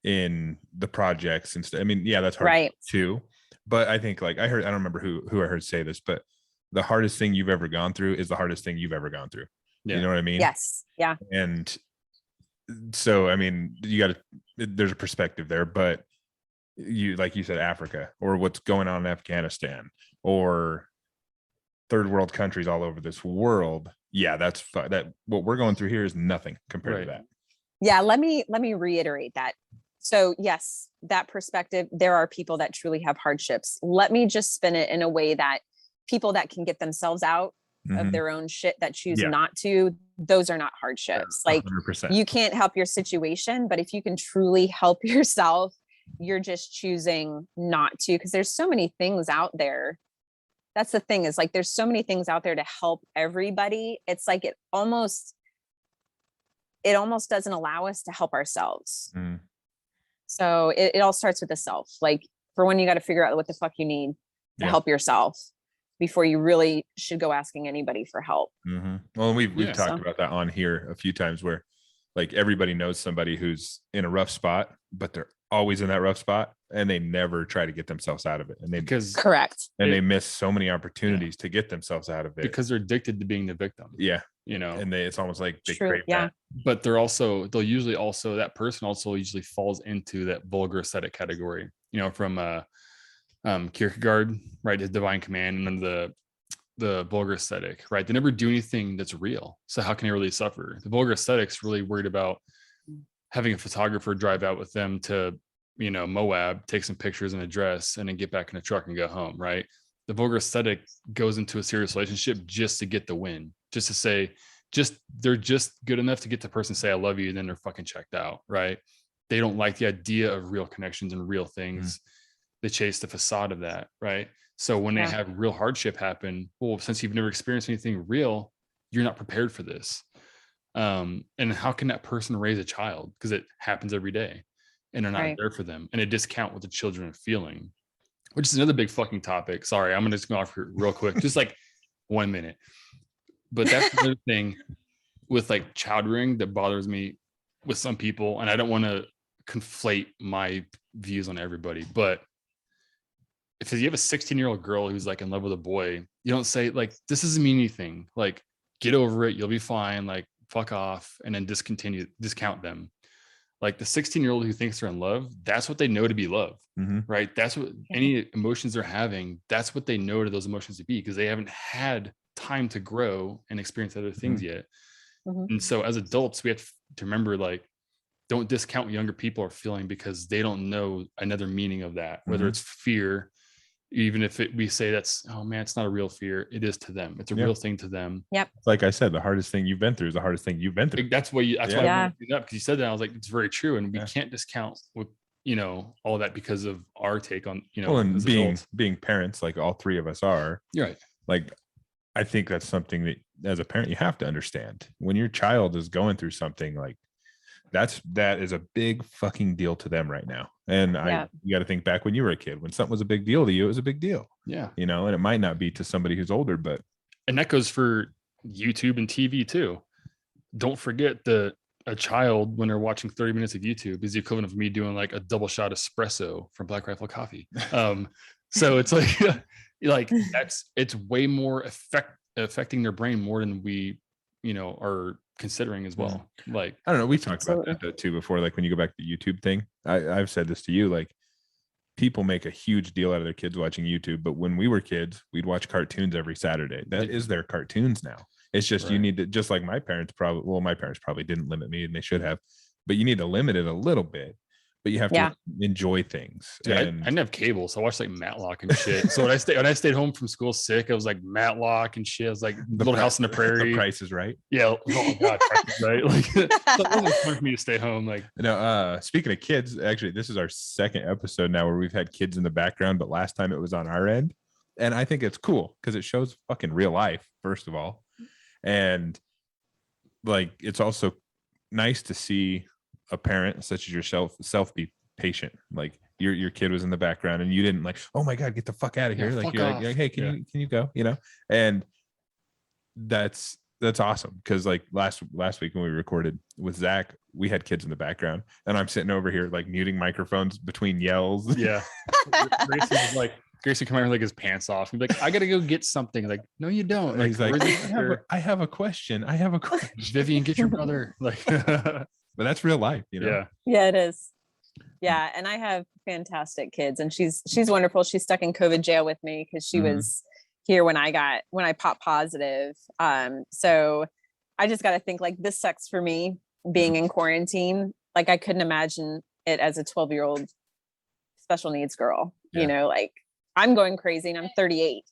in the projects and stuff. I mean, yeah, that's hard right. too. But I think, like, I don't remember who I heard say this, but the hardest thing you've ever gone through is the hardest thing you've ever gone through. Yeah. You know what I mean? Yes. Yeah. And so, I mean, there's a perspective there, but like you said, Africa, or what's going on in Afghanistan, or third world countries all over this world. Yeah, that what we're going through here is nothing compared to that. Yeah. Let me reiterate that. So yes, that perspective, there are people that truly have hardships. Let me just spin it in a way that people that can get themselves out of their own shit, that choose not to, those are not hardships. Like 100%. You can't help your situation, but if you can truly help yourself, you're just choosing not to, because there's so many things out there. That's the thing, is like, there's so many things out there to help everybody. It's like, it almost doesn't allow us to help ourselves. So it all starts with the self. Like, for one, you got to figure out what the fuck you need to help yourself before you really should go asking anybody for help. Well, we've talked about that on here a few times, where like, everybody knows somebody who's in a rough spot, but they're always in that rough spot and they never try to get themselves out of it. And correct. And they miss so many opportunities to get themselves out of it because they're addicted to being the victim. Yeah. And it's almost like they True, crave that. But they'll usually also, that person also usually falls into that vulgar ascetic category, from Kierkegaard, right? His divine command, and then the vulgar ascetic, right? They never do anything that's real. So how can they really suffer? The vulgar ascetic's really worried about having a photographer drive out with them to, Moab, take some pictures in a dress, and then get back in the truck and go home, right? The vulgar ascetic goes into a serious relationship just to get the win, just to say, they're just good enough to get the person to say, I love you. And then they're fucking checked out, right? They don't like the idea of real connections and real things. They chase the facade of that, right? So when they have real hardship happen, well, since you've never experienced anything real, you're not prepared for this. And how can that person raise a child? Because it happens every day and they're not there for them. And they discount what the children are feeling, which is another big fucking topic. Sorry, I'm going to just go off here real quick, just like 1 minute. But that's another thing with like child rearing that bothers me with some people, and I don't want to conflate my views on everybody, but if you have a 16-year-old girl who's like in love with a boy, you don't say like, this doesn't mean anything. Like, get over it. You'll be fine. Like, fuck off. And then discount them. Like the 16-year-old who thinks they're in love, that's what they know to be love, right? That's what any emotions they're having, that's what they know to those emotions to be, because they haven't had time to grow and experience other things yet. And so as adults, we have to remember, like, don't discount what younger people are feeling because they don't know another meaning of that, whether it's fear, even if we say that's, oh man, it's not a real fear. It is to them. It's a real thing to them. Yep. Like I said, the hardest thing you've been through is the hardest thing you've been through. That's why I brought it up, because you said that. I was like, it's very true. And we can't discount what, all that because of our take on, well, and being adults. Parents, like all three of us are. You're right. Like, I think that's something that as a parent, you have to understand when your child is going through something like that is a big fucking deal to them right now. And you got to think back when you were a kid, when something was a big deal to you, it was a big deal. Yeah. And it might not be to somebody who's older, but. And that goes for YouTube and TV too. Don't forget that a child, when they're watching 30 minutes of YouTube, is the equivalent of me doing like a double shot espresso from Black Rifle Coffee. So it's like it's way more affecting their brain more than we, are considering as well. Like, I don't know. We talked about that too before. Like when you go back to the YouTube thing, I've said this to you, like people make a huge deal out of their kids watching YouTube. But when we were kids, we'd watch cartoons every Saturday. That is their cartoons now. It's just, you need to, just like my parents probably didn't limit me, and they should have, but you need to limit it a little bit. But you have to enjoy things. Dude, I didn't have cable, so I watched like Matlock and shit. So when I stayed home from school sick, I was like Matlock and shit. I was like Little House on the Prairie. The Price is Right. Yeah. Oh my God, Price is Right. Like it was fun for me to stay home. Like, speaking of kids, actually, this is our second episode now where we've had kids in the background, but last time it was on our end, and I think it's cool because it shows fucking real life, first of all, and like it's also nice to see a parent such as yourself be patient. Like your kid was in the background and you didn't like, oh my God, get the fuck out of here. Like you're like, hey, can you go, and that's awesome. Cause like last week when we recorded with Zach, we had kids in the background and I'm sitting over here like muting microphones between yells. Yeah. Grayson come over like his pants off. He'd be like, I gotta go get something. Like, no, you don't. Like, he's like, I have a question. Vivian, get your brother. Like, but that's real life, Yeah, it is. Yeah, and I have fantastic kids, and she's wonderful. She's stuck in COVID jail with me because she was here when I popped positive. So I just got to think like this sucks for me being in quarantine. Like I couldn't imagine it as a 12-year-old special needs girl. Like I'm going crazy, and I'm 38.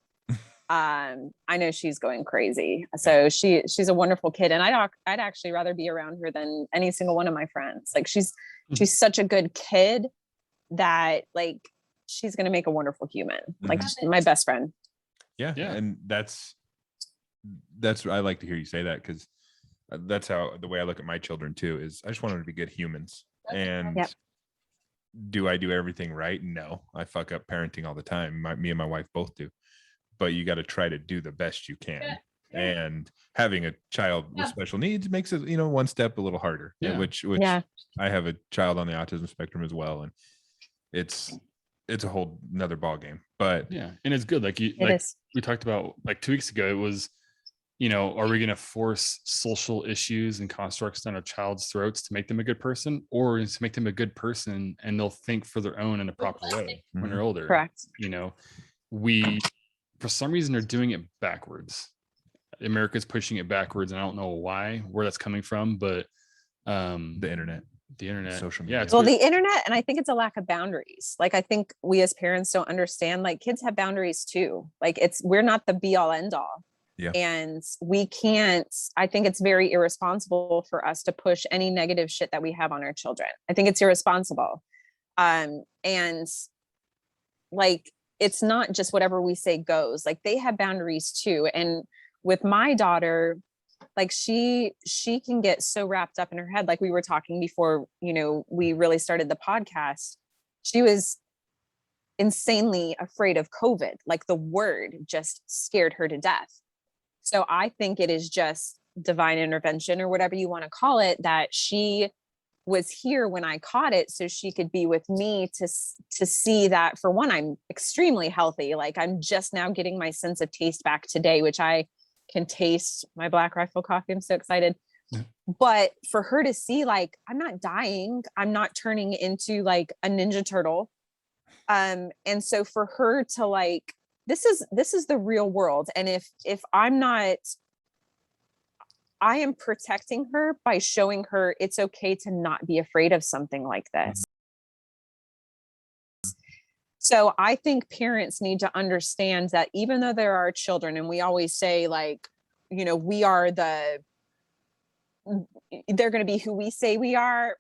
I know she's going crazy. So she's a wonderful kid, and I'd actually rather be around her than any single one of my friends. Like she's such a good kid that like she's going to make a wonderful human. Like my best friend. Yeah. And that's I like to hear you say that, because that's how the way I look at my children too, is I just want them to be good humans. And do I do everything right? No, I fuck up parenting all the time. Me and my wife both do. But you got to try to do the best you can. And having a child with special needs makes it, one step a little harder, which I have a child on the autism spectrum as well. And it's a whole another ball game, but and it's good. Like we talked about like 2 weeks ago, it was, are we going to force social issues and constructs down a child's throats to make them a good person, or to make them a good person and they'll think for their own in a proper way when they're older? Correct. We, for some reason, are doing it backwards. America's pushing it backwards, and I don't know where that's coming from, but the internet, social media. Well, the internet, and I think it's a lack of boundaries. Like I think we as parents don't understand, like kids have boundaries too. Like we're not the be all end all. Yeah. And we can't, I think it's very irresponsible for us to push any negative shit that we have on our children. I think it's irresponsible. And like, it's not just whatever we say goes. Like they have boundaries too. And with my daughter, like she can get so wrapped up in her head. Like we were talking before, we really started the podcast. She was insanely afraid of COVID. Like the word just scared her to death. So I think it is just divine intervention or whatever you want to call it, that she was here when I caught it so she could be with me to see that, for one, I'm extremely healthy. Like, I'm just now getting my sense of taste back today, which I can taste my Black Rifle coffee. I'm so excited. Yeah. But for her to see, like, I'm not dying, I'm not turning into like a Ninja Turtle. And so for her to like, this is the real world. And if I'm not, I am protecting her by showing her it's okay to not be afraid of something like this. So I think parents need to understand that even though there are children, and we always say, like, you know, they're going to be who we say we are,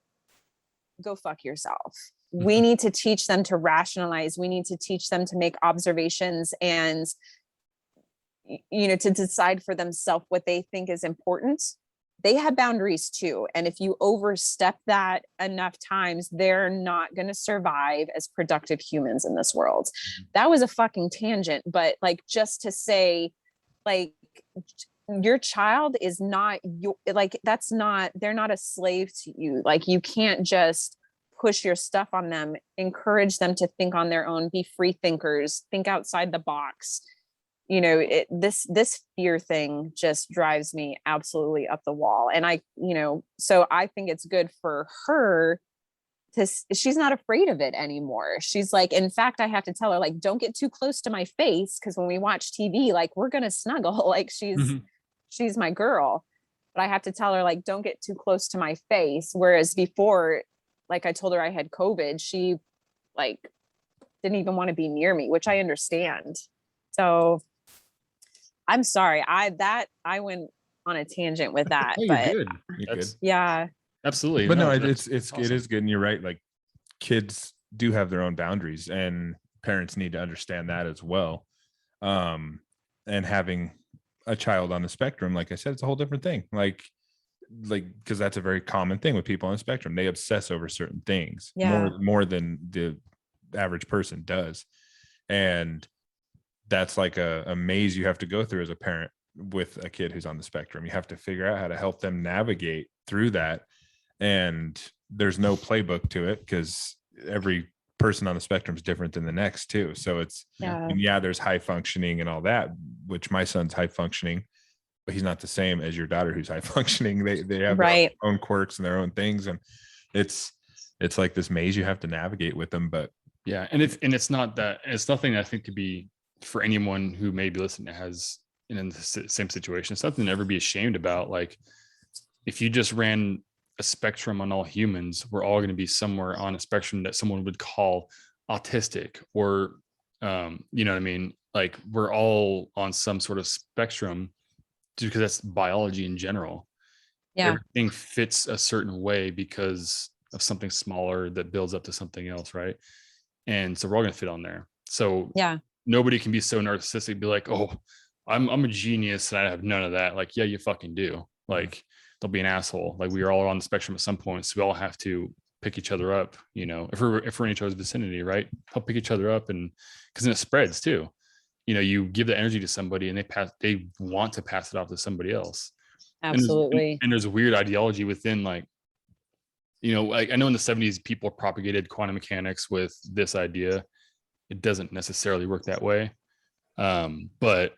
go fuck yourself. We need to teach them to rationalize. We need to teach them to make observations and, you know, to decide for themselves what they think is important. They have boundaries too. And if you overstep that enough times, they're not going to survive as productive humans in this world. That was a fucking tangent, but like, just to say, like, your child is not your, like, that's not, they're not a slave to you. Like, you can't just push your stuff on them. Encourage them to think on their own, be free thinkers, think outside the box. You know, this fear thing just drives me absolutely up the wall. And I, you know, so I think it's good for her to, she's not afraid of it anymore. She's like, in fact, I have to tell her, like, don't get too close to my face, because when we watch TV, like, we're gonna snuggle. Like, she's my girl. But I have to tell her, like, don't get too close to my face. Whereas before, like, I told her I had COVID, she like didn't even want to be near me, which I understand. So I'm sorry. I went on a tangent with that, Oh, you're but good. You're good. yeah, Absolutely. But no, that's it awesome. is good, and you're right. Like, kids do have their own boundaries, and parents need to understand that as well. And having a child on the spectrum, like I said, it's a whole different thing. Like because that's a very common thing with people on the spectrum. They obsess over certain things more than the average person does, and that's like a maze you have to go through as a parent with a kid who's on the spectrum. You have to figure out how to help them navigate through that. And there's no playbook to it, because every person on the spectrum is different than the next too. So it's, and there's high functioning and all that, which my son's high functioning, but he's not the same as your daughter who's high functioning. They have their own quirks and their own things. And it's like this maze you have to navigate with them. But yeah. And it's not that, it's nothing I think could be, for anyone who may be listening that has in the same situation, it's something to ever be ashamed about. Like, if you just ran a spectrum on all humans, we're all going to be somewhere on a spectrum that someone would call autistic, or you know what I mean? Like, we're all on some sort of spectrum, just because that's biology in general. yeah, Everything fits a certain way because of something smaller that builds up to something else, right? And so we're all going to fit on there. So yeah. Nobody can be so narcissistic, be like, oh, I'm a genius and I have none of that. Like, yeah, you fucking do. Like, they'll be an asshole. Like, we are all on the spectrum at some point, so we all have to pick each other up. You know, if we're in each other's vicinity, right? Help pick each other up, and because then it spreads too. You know, you give the energy to somebody, and they want to pass it off to somebody else. Absolutely. And there's a weird ideology within, like, you know, like, I know in the 70s people propagated quantum mechanics with this idea. It doesn't necessarily work that way. But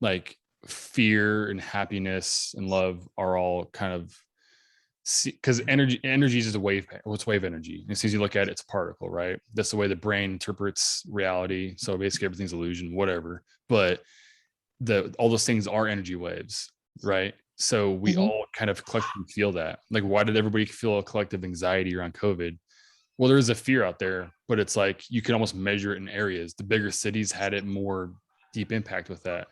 like, fear and happiness and love are all kind of, because energy is just a wave. It's wave energy. And as soon as you look at it, it's a particle, right? That's the way the brain interprets reality. So basically everything's illusion, whatever. But all those things are energy waves, right? So we all kind of collectively feel that. Like, why did everybody feel a collective anxiety around COVID? Well, there is a fear out there, but it's like, you can almost measure it in areas. The bigger cities had it more deep impact with that.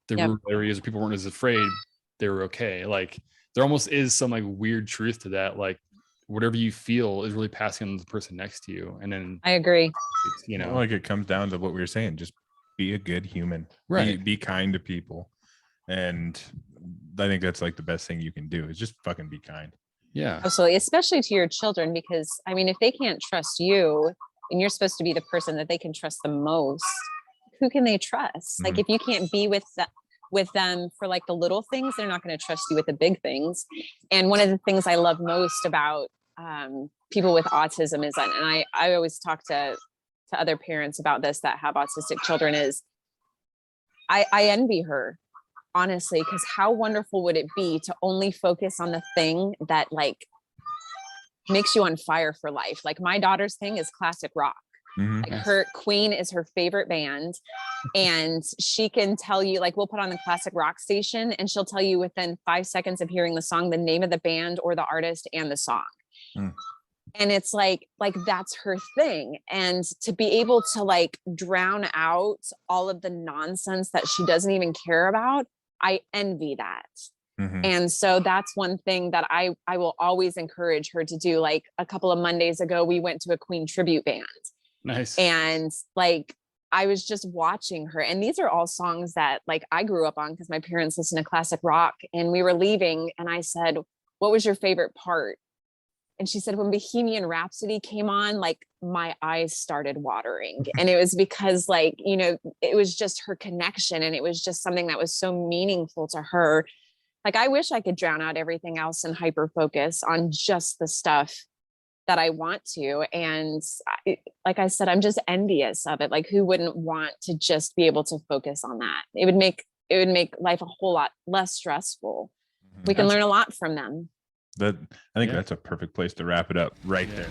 The rural areas where people weren't as afraid, they were okay. Like, there almost is some like weird truth to that. Like, whatever you feel is really passing on to the person next to you. And then I agree. You know, like, it comes down to what we were saying. Just be a good human, right? Be kind to people. And I think that's like the best thing you can do, is just fucking be kind. Yeah, Absolutely. Especially to your children, because I mean, if they can't trust you and you're supposed to be the person that they can trust the most, who can they trust? Like, if you can't be with with them for like the little things. They're not going to trust you with the big things. And one of the things I love most about people with autism is, and I always talk to other parents about this that have autistic children, is I envy her, honestly, because how wonderful would it be to only focus on the thing that like makes you on fire for life. Like my daughter's thing is classic rock. Mhm. Like her Queen is her favorite band, and she can tell you, like, we'll put on the classic rock station and she'll tell you within 5 seconds of hearing the song, the name of the band or the artist and the song. Mm. And it's like that's her thing. And to be able to like drown out all of the nonsense that she doesn't even care about, I envy that. Mhm. And so that's one thing that I will always encourage her to do. Like a couple of Mondays ago, we went to a Queen tribute band. Nice. And like, I was just watching her. And these are all songs that like I grew up on because my parents listened to classic rock. And we were leaving and I said, what was your favorite part? And she said, when Bohemian Rhapsody came on, like my eyes started watering. And it was because like, you know, it was just her connection. And it was just something that was so meaningful to her. Like, I wish I could drown out everything else and hyper focus on just the stuff that I want to. And like I said, I'm just envious of it. Like, who wouldn't want to just be able to focus on that? It would make life a whole lot less stressful. We can learn a lot from them. I think Yeah. that's a perfect place to wrap it up right Yeah. there.